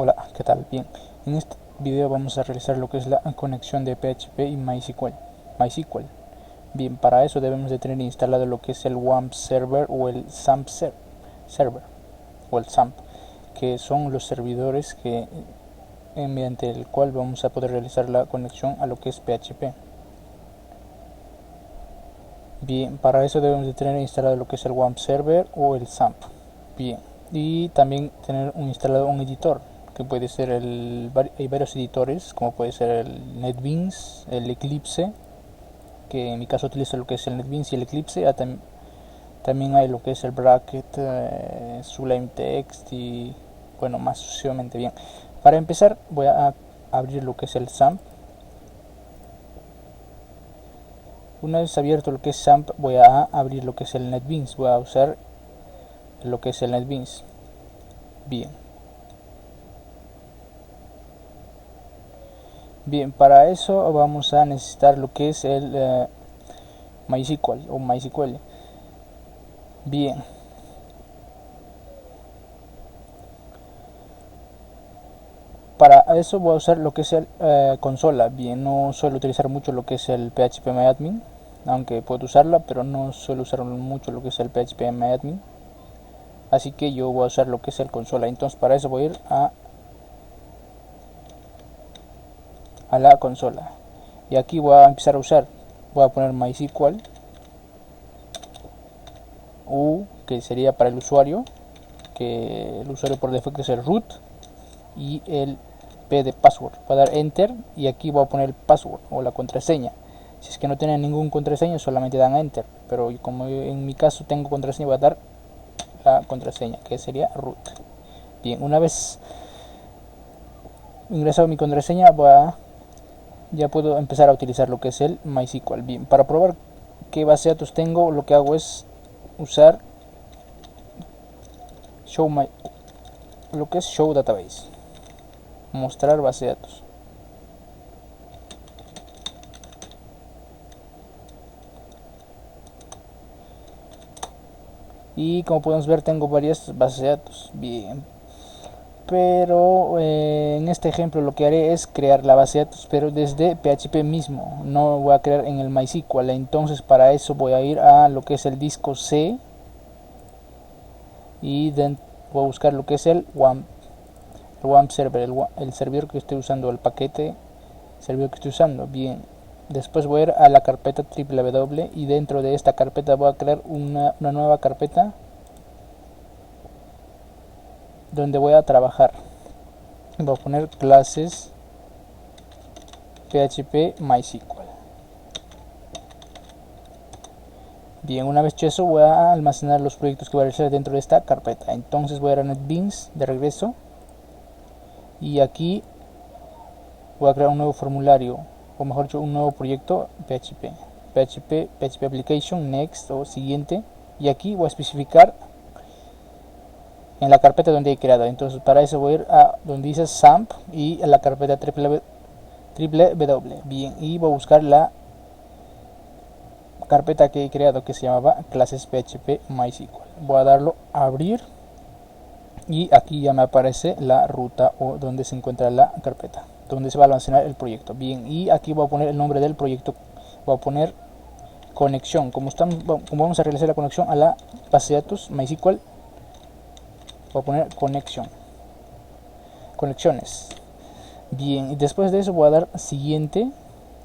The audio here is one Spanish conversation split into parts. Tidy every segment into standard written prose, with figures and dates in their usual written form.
Hola, ¿qué tal? Bien, en este video vamos a realizar lo que es la conexión de PHP y MySQL. Bien, para eso debemos de tener instalado lo que es el WAMP server o el SAMP server o el SAMP, que son los servidores mediante el cual vamos a poder realizar la conexión a lo que es PHP. Bien, para eso debemos de tener instalado lo que es el WAMP server o el SAMP. Bien, y también tener instalado un editor, que puede ser hay varios editores, como puede ser el NetBeans, el Eclipse, que en mi caso utilizo lo que es el NetBeans y el Eclipse. También hay lo que es el Bracket, Sublime Text y bueno, más sucesivamente. Bien, para empezar voy a abrir lo que es el SAMP. Una vez abierto lo que es SAMP, voy a abrir lo que es el NetBeans. Voy a usar lo que es el NetBeans. Bien. Bien, para eso vamos a necesitar lo que es el MySQL o MySQL. Bien, para eso voy a usar lo que es el consola. Bien, no suelo utilizar mucho lo que es el phpMyAdmin, aunque puedo usarla, pero no suelo usar mucho lo que es el phpMyAdmin. Así que yo voy a usar lo que es el consola. Entonces para eso voy a ir a la consola. Y aquí voy a empezar a usar, voy a poner MySQL U, que sería para el usuario, que el usuario por defecto es el root, y el P de password. Voy a dar enter y aquí voy a poner el password o la contraseña. Si es que no tienen ningún contraseña, solamente dan enter, pero como en mi caso tengo contraseña, voy a dar la contraseña, que sería root. Bien, una vez ingresado mi contraseña, ya puedo empezar a utilizar lo que es el MySQL. Bien, para probar qué base de datos tengo, lo que hago es usar lo que es show database, mostrar base de datos. Y como podemos ver, tengo varias bases de datos. Bien, pero en este ejemplo lo que haré es crear la base de datos, pero desde PHP mismo, no voy a crear en el MySQL. Entonces para eso voy a ir a lo que es el disco C y voy a buscar lo que es el WAMP server, el servidor que estoy usando, el paquete servidor que estoy usando. Bien, después voy a ir a la carpeta www y dentro de esta carpeta voy a crear una nueva carpeta donde voy a trabajar. Voy a poner clases PHP MySQL. Bien, una vez hecho eso, voy a almacenar los proyectos que voy a realizar dentro de esta carpeta. Entonces voy a ir a NetBeans de regreso y aquí voy a crear un nuevo formulario, o mejor dicho, un nuevo proyecto PHP Application, Next o siguiente. Y aquí voy a especificar en la carpeta donde he creado. Entonces para eso voy a ir a donde dice SAMP y a la carpeta www. Bien, y voy a buscar la carpeta que he creado que se llamaba clases PHP MySQL. Voy a darlo a abrir y aquí ya me aparece la ruta o donde se encuentra la carpeta, donde se va a almacenar el proyecto. Bien, y aquí voy a poner el nombre del proyecto. Voy a poner conexión. Como vamos a realizar la conexión a la base de datos MySQL, voy a poner conexiones. Bien, y después de eso voy a dar siguiente.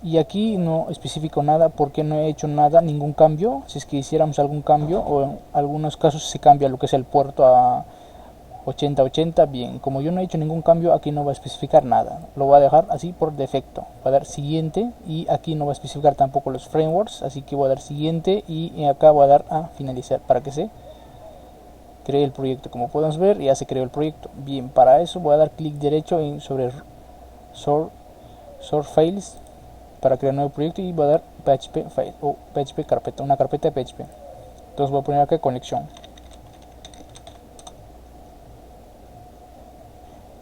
Y aquí no especifico nada porque no he hecho ningún cambio. Si es que hiciéramos algún cambio, o en algunos casos se cambia lo que es el puerto a 8080. Bien, como yo no he hecho ningún cambio, aquí no va a especificar nada. Lo voy a dejar así por defecto. Voy a dar siguiente y aquí no va a especificar tampoco los frameworks. Así que voy a dar siguiente y acá voy a dar a finalizar para que se cree el proyecto. Como podemos ver, ya se creó el proyecto. Bien, para eso voy a dar clic derecho sobre Source Files para crear un nuevo proyecto y voy a dar PHP file o PHP carpeta, una carpeta de PHP. Entonces voy a poner acá conexión.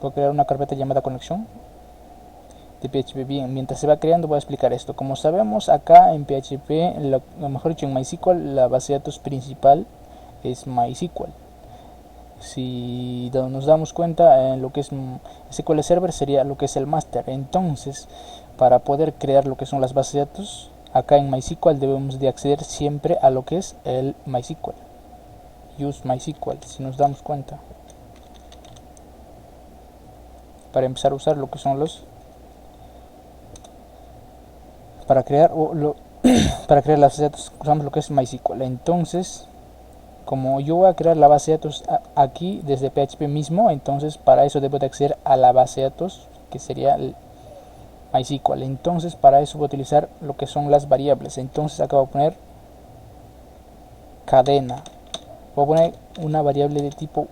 Voy a crear una carpeta llamada conexión de PHP. Bien, mientras se va creando voy a explicar esto. Como sabemos, acá en PHP, mejor dicho en MySQL, la base de datos principal es MySQL. Si nos damos cuenta, en lo que es SQL Server sería lo que es el master. Entonces, para poder crear lo que son las bases de datos, acá en MySQL debemos de acceder siempre a lo que es el MySQL. Use MySQL, si nos damos cuenta, para empezar a usar lo que son los, para crear para crear las bases de datos usamos lo que es MySQL. Entonces, como yo voy a crear la base de datos aquí desde PHP mismo, entonces para eso debo de acceder a la base de datos, que sería el MySQL. Entonces para eso voy a utilizar lo que son las variables. Entonces acá voy a poner cadena, voy a poner una variable de tipo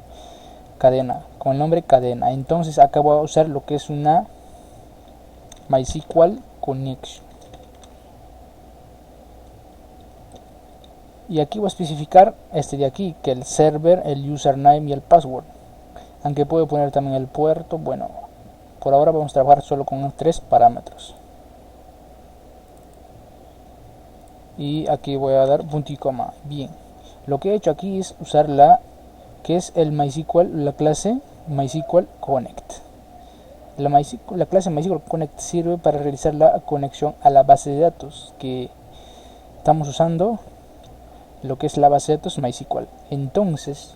cadena con el nombre cadena. Entonces acá voy a usar lo que es una MySQL connection, y aquí voy a especificar este de aquí, que el server, el username y el password, aunque puedo poner también el puerto. Bueno, por ahora vamos a trabajar solo con 3 parámetros, y aquí voy a dar punto y coma. Bien, lo que he hecho aquí es usar la que es el MySQL, la clase MySQL Connect. La clase MySQL Connect sirve para realizar la conexión a la base de datos que estamos usando, lo que es la base de datos MySQL. Entonces,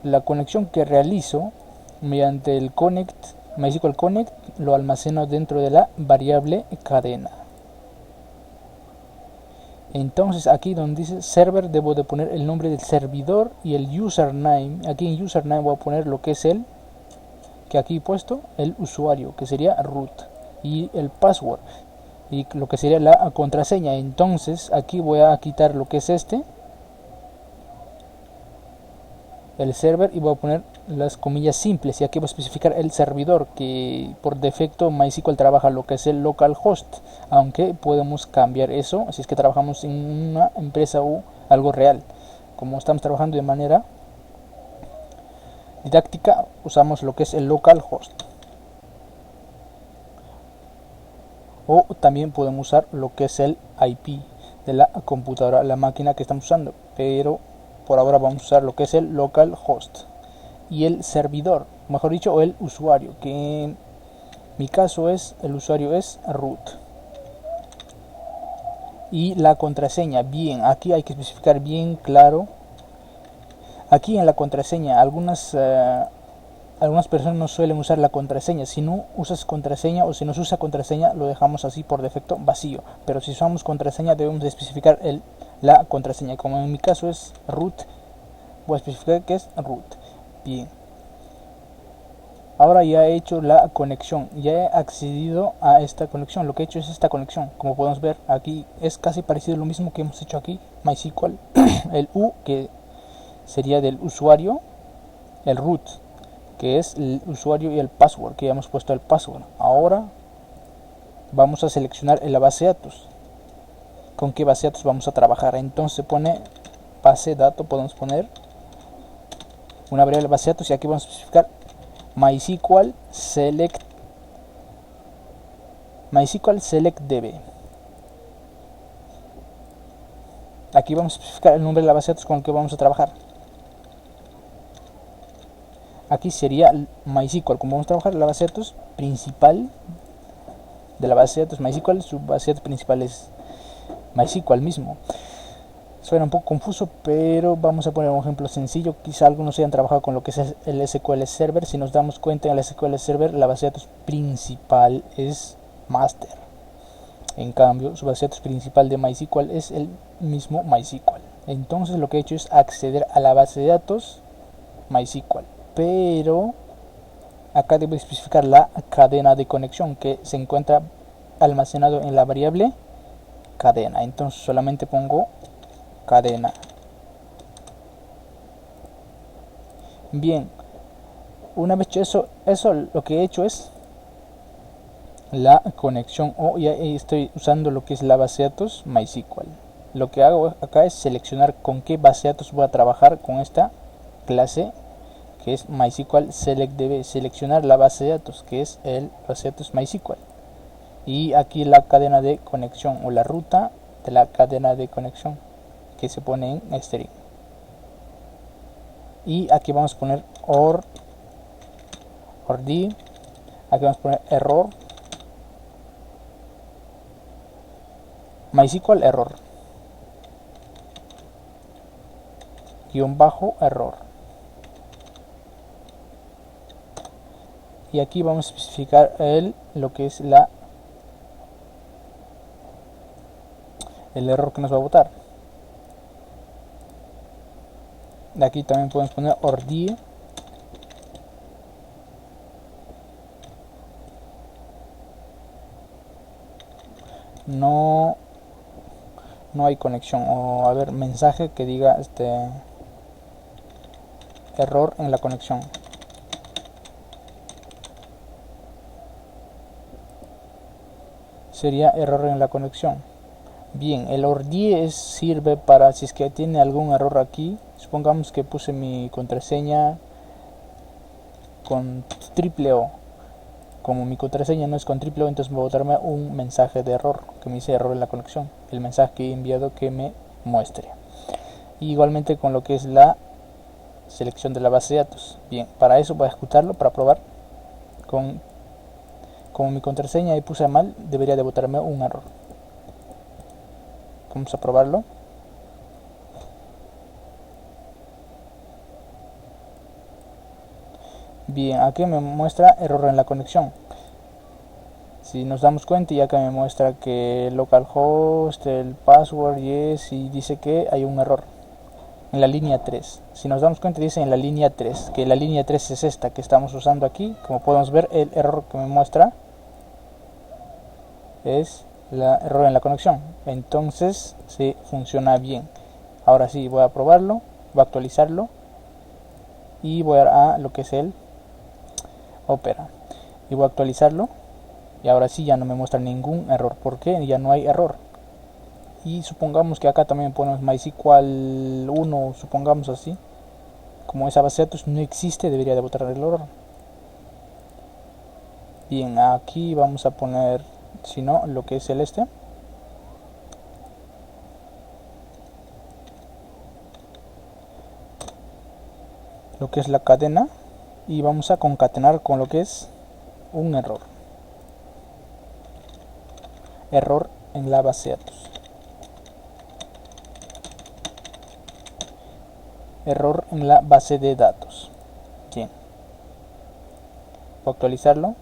la conexión que realizo mediante el connect, MySQL Connect, lo almaceno dentro de la variable cadena. Entonces aquí donde dice server debo de poner el nombre del servidor y el username. Aquí en username voy a poner lo que es el que aquí he puesto, el usuario, que sería root, y el password, y lo que sería la contraseña. Entonces aquí voy a quitar lo que es el server, y voy a poner las comillas simples, y aquí voy a especificar el servidor, que por defecto MySQL trabaja lo que es el localhost, aunque podemos cambiar eso si es que trabajamos en una empresa o algo real. Como estamos trabajando de manera didáctica, usamos lo que es el localhost, o también podemos usar lo que es el IP de la computadora, la máquina que estamos usando, pero por ahora vamos a usar lo que es el localhost. Y el servidor, mejor dicho, o el usuario, que en mi caso es el usuario es root, y la contraseña. Bien, aquí hay que especificar bien claro. Aquí en la contraseña algunas personas no suelen usar la contraseña. Si no usas contraseña, o si no se usa contraseña, lo dejamos así por defecto vacío, pero si usamos contraseña debemos de especificar la contraseña. Como en mi caso es root, voy a especificar que es root. Bien, ahora ya he hecho la conexión, ya he accedido a esta conexión. Lo que he hecho es esta conexión. Como podemos ver aquí es casi parecido a lo mismo que hemos hecho aquí, MySQL. El U, que sería del usuario, el root, que es el usuario, y el password, que ya hemos puesto el password. Ahora vamos a seleccionar en la base de datos con qué base de datos vamos a trabajar. Entonces pone base de datos, podemos poner una variable base de datos, y aquí vamos a especificar MySQL select db. Aquí vamos a especificar el nombre de la base de datos con el que vamos a trabajar. Aquí sería MySQL, como vamos a trabajar la base de datos principal de la base de datos MySQL, su base de datos principal es MySQL mismo. Suena un poco confuso, pero vamos a poner un ejemplo sencillo. Quizá algunos hayan trabajado con lo que es el SQL Server. Si nos damos cuenta, en el SQL Server la base de datos principal es master. En cambio, su base de datos principal de MySQL es el mismo MySQL. Entonces lo que he hecho es acceder a la base de datos MySQL, pero acá debo especificar la cadena de conexión, que se encuentra almacenado en la variable cadena. Entonces solamente pongo cadena. Bien, una vez hecho eso lo que he hecho es la conexión, o ya estoy usando lo que es la base de datos MySQL. Lo que hago acá es seleccionar con qué base de datos voy a trabajar con esta clase, que es MySQL select db, seleccionar la base de datos, que es el base de datos MySQL, y aquí la cadena de conexión, o la ruta de la cadena de conexión, que se pone en string. y aquí vamos a poner or d, aquí vamos a poner error, MySQL error, guión bajo error, y aquí vamos a especificar lo que es el error que nos va a botar. De aquí también podemos poner ordie, no hay conexión, o a ver, mensaje que diga error en la conexión. Sería error en la conexión. Bien, el ordie sirve para si es que tiene algún error aquí. Supongamos que puse mi contraseña con triple O. Como mi contraseña no es con triple O, entonces me va a botarme un mensaje de error que me dice error en la conexión, el mensaje que he enviado que me muestre. Y igualmente con lo que es la selección de la base de datos. Bien, para eso voy a ejecutarlo para probar. Como mi contraseña ahí puse mal, debería de botarme un error. Vamos a probarlo. Bien, aquí me muestra error en la conexión. Si nos damos cuenta, ya que me muestra que localhost, el password y dice que hay un error en la línea 3. Si nos damos cuenta, dice en la línea 3, que la línea 3 es esta que estamos usando aquí. Como podemos ver, el error que me muestra es el error en la conexión. Entonces sí funciona bien. Ahora sí, voy a probarlo, voy a actualizarlo y voy a lo que es el Opera y voy a actualizarlo, y ahora sí ya no me muestra ningún error. ¿Por qué? Ya no hay error. Y supongamos que acá también ponemos MySQL 1, supongamos así. Como esa base de datos no existe, debería de botar el error. Bien, aquí vamos a poner, si no, lo que es el lo que es la cadena, y vamos a concatenar con lo que es un error en la base de datos, error en la base de datos. Bien, voy a actualizarlo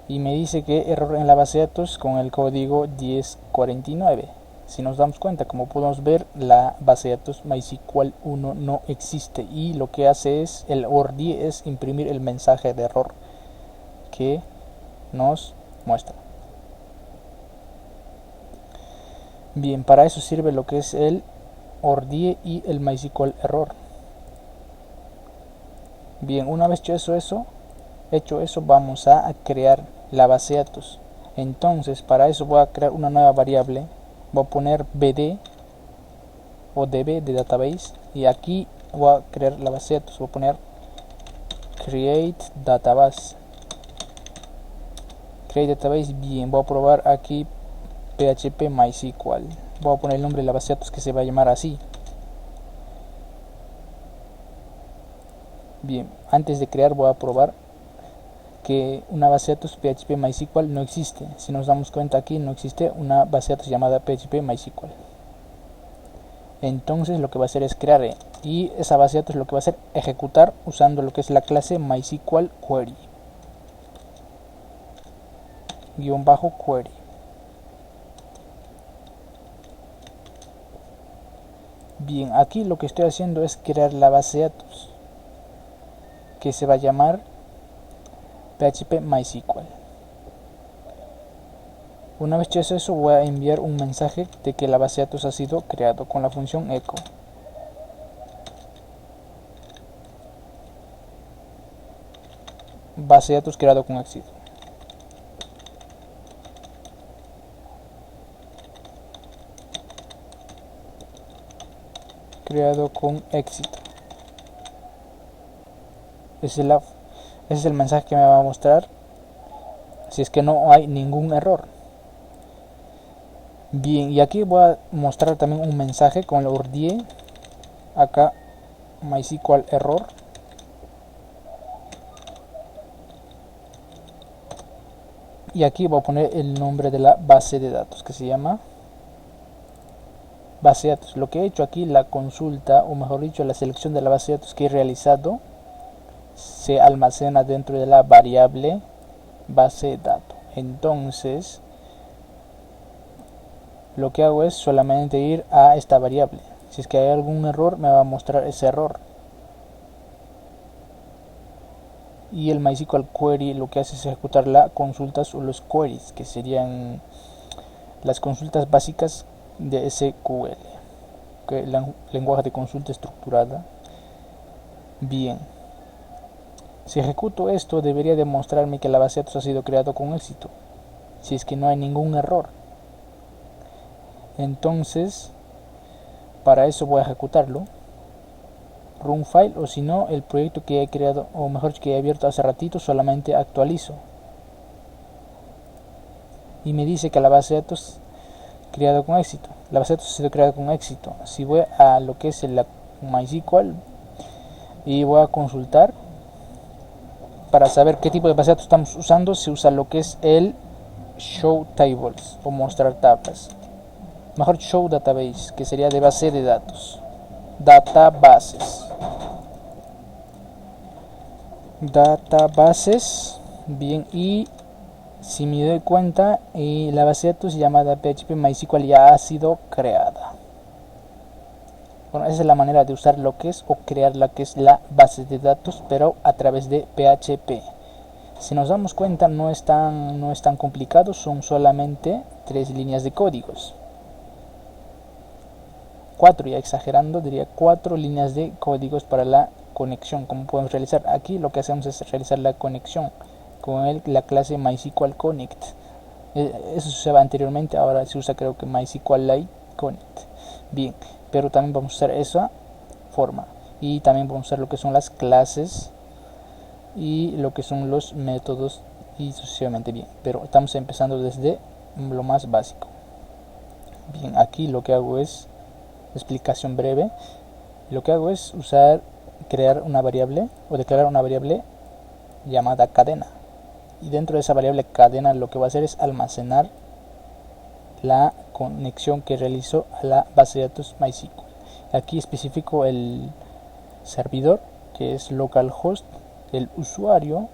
y me dice que error en la base de datos con el código 1049. Si nos damos cuenta, como podemos ver, la base de datos MySQL 1 no existe, y lo que hace es el ordie es imprimir el mensaje de error que nos muestra. Bien, para eso sirve lo que es el ordie y el MySQL error. Bien, una vez hecho eso, vamos a crear la base de datos. Entonces, para eso voy a crear una nueva variable. Voy a poner bd o db de database, y aquí voy a crear la base de datos. Voy a poner create database. Bien, voy a probar aquí PHP MySQL. Voy a poner el nombre de la base de datos, que se va a llamar así. Bien, antes de crear voy a probar que una base de datos PHP MySQL no existe. Si nos damos cuenta, aquí no existe una base de datos llamada PHP MySQL. Entonces lo que va a hacer es crear, y esa base de datos lo que va a hacer ejecutar usando lo que es la clase MySQL Query -query. Bien, aquí lo que estoy haciendo es crear la base de datos, que se va a llamar PHP MySQL. Una vez hecho eso, voy a enviar un mensaje de que la base de datos ha sido creado con la función echo. Base de datos creado con éxito. Creado con éxito. Ese es el mensaje que me va a mostrar si es que no hay ningún error. Bien, y aquí voy a mostrar también un mensaje con el ordie. Acá MySQL error. Y aquí voy a poner el nombre de la base de datos, que se llama base de datos. Lo que he hecho aquí, la consulta, o mejor dicho, la selección de la base de datos que he realizado, se almacena dentro de la variable base de datos. Entonces, lo que hago es solamente ir a esta variable. Si es que hay algún error, me va a mostrar ese error. Y el MySQL query lo que hace es ejecutar las consultas o los queries, que serían las consultas básicas de SQL, que es el lenguaje de consulta estructurada. Bien, si ejecuto esto, debería demostrarme que la base de datos ha sido creada con éxito, si es que no hay ningún error. Entonces, para eso voy a ejecutarlo, run file, o si no, el proyecto que he creado, o mejor que he abierto hace ratito, solamente actualizo. Y me dice que la base de datos creado con éxito. La base de datos ha sido creada con éxito. Si voy a lo que es el MySQL y voy a consultar para saber qué tipo de base de datos estamos usando, se usa lo que es el show tables o mostrar tablas. Mejor show database, que sería de base de datos. Databases. Bien, y si me doy cuenta, la base de datos llamada PHP MySQL ya ha sido creada. Bueno, esa es la manera de usar lo que es o crear la que es la base de datos, pero a través de PHP. Si nos damos cuenta, no es tan complicado, son solamente 3 líneas de códigos. 4, ya exagerando, diría 4 líneas de códigos para la conexión. Como podemos realizar aquí, lo que hacemos es realizar la conexión con la clase MySQL Connect. Eso se usaba anteriormente, ahora se usa creo que MySQLite Connect. Bien, pero también vamos a usar esa forma. Y también vamos a usar lo que son las clases y lo que son los métodos y sucesivamente. Bien, pero estamos empezando desde lo más básico. Bien, aquí lo que hago es explicación breve. Lo que hago es crear una variable o declarar una variable llamada cadena, y dentro de esa variable cadena lo que va a hacer es almacenar la conexión que realizo a la base de datos MySQL. Aquí especifico el servidor, que es localhost, el usuario,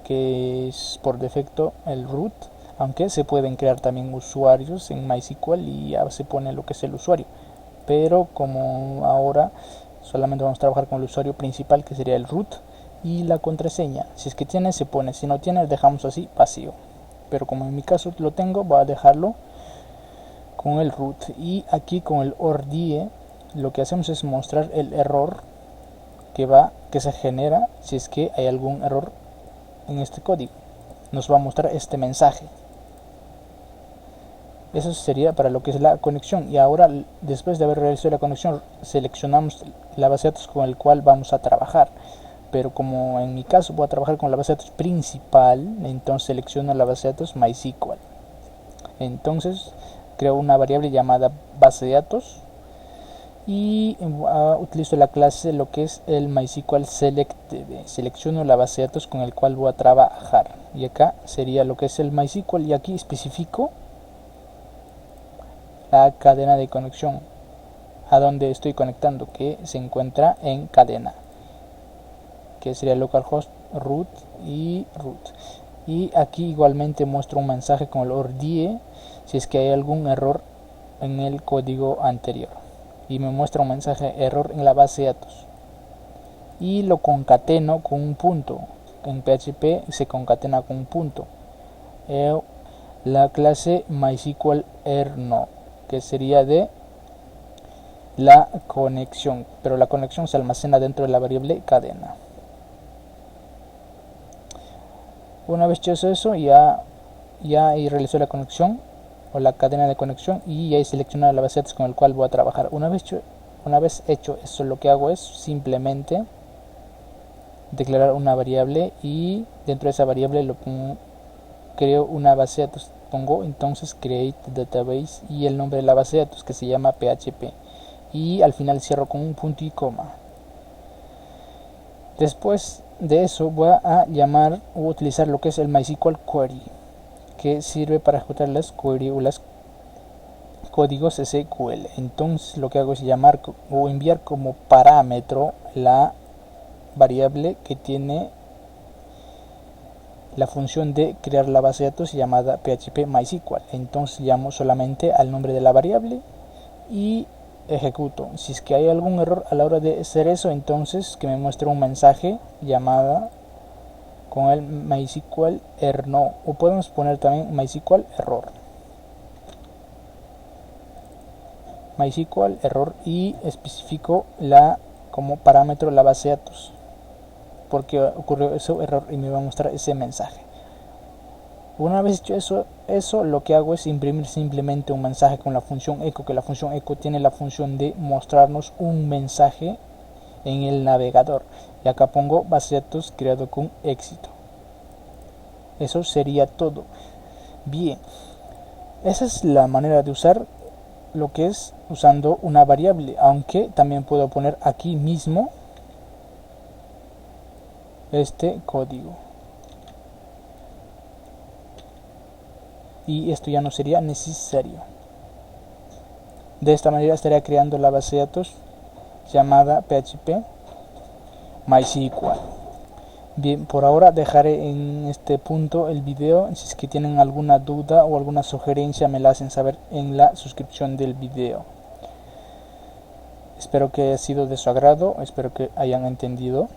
que es por defecto el root, aunque se pueden crear también usuarios en MySQL y ya se pone lo que es el usuario, pero como ahora solamente vamos a trabajar con el usuario principal, que sería el root, y la contraseña, si es que tiene se pone, si no tiene dejamos así vacío, pero como en mi caso lo tengo, voy a dejarlo con el root. Y aquí con el ordie lo que hacemos es mostrar el error que se genera si es que hay algún error en este código. Nos va a mostrar este mensaje. Eso sería para lo que es la conexión. Y ahora, después de haber realizado la conexión, seleccionamos la base de datos con el cual vamos a trabajar. Pero como en mi caso voy a trabajar con la base de datos principal, entonces selecciono la base de datos MySQL. Entonces creo una variable llamada base de datos y utilizo la clase lo que es el MySQL selectDB. Selecciono la base de datos con el cual voy a trabajar. Y acá sería lo que es el MySQL, y aquí especifico la cadena de conexión a donde estoy conectando, que se encuentra en cadena, que sería localhost root y root. Y aquí igualmente muestro un mensaje con el ordie si es que hay algún error en el código anterior, y me muestra un mensaje error en la base de datos, y lo concateno con un punto. En PHP se concatena con un punto la clase MySQL erno, que sería de la conexión, pero la conexión se almacena dentro de la variable cadena. Una vez hecho eso, ya realizó la conexión o la cadena de conexión, y ya he seleccionado la base de datos con el cual voy a trabajar. Una vez hecho eso, lo que hago es simplemente declarar una variable, y dentro de esa variable creo una base de datos. Pongo entonces create database y el nombre de la base de datos, que se llama PHP, y al final cierro con un punto y coma. Después de eso voy a llamar o utilizar lo que es el MySQL Query, que sirve para ejecutar las query o los códigos SQL. Entonces lo que hago es llamar o enviar como parámetro la variable que tiene la función de crear la base de datos llamada PHP MySQL. Entonces llamo solamente al nombre de la variable y ejecuto. Si es que hay algún error a la hora de hacer eso, entonces que me muestre un mensaje llamada con el MySQL error, no, o podemos poner también MySQL error. MySQL error y especifico como parámetro la base de datos, porque ocurrió ese error y me va a mostrar ese mensaje. Una vez hecho eso lo que hago es imprimir simplemente un mensaje con la función echo, que la función echo tiene la función de mostrarnos un mensaje en el navegador, y acá pongo base de datos creado con éxito. Eso sería todo. Bien, esa es la manera de usar lo que es usando una variable, aunque también puedo poner aquí mismo este código y esto ya no sería necesario. De esta manera estaría creando la base de datos llamada PHP MySQL. Bien, por ahora dejaré en este punto el video. Si es que tienen alguna duda o alguna sugerencia, me la hacen saber en la suscripción del video. Espero que haya sido de su agrado, espero que hayan entendido.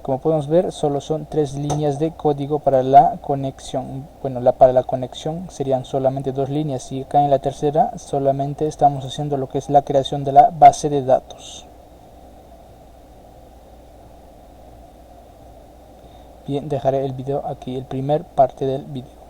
Como podemos ver, solo son 3 líneas de código para la conexión. Bueno, para la conexión serían solamente 2 líneas, y acá en la tercera solamente estamos haciendo lo que es la creación de la base de datos. Bien, dejaré el video aquí, el primer parte del video.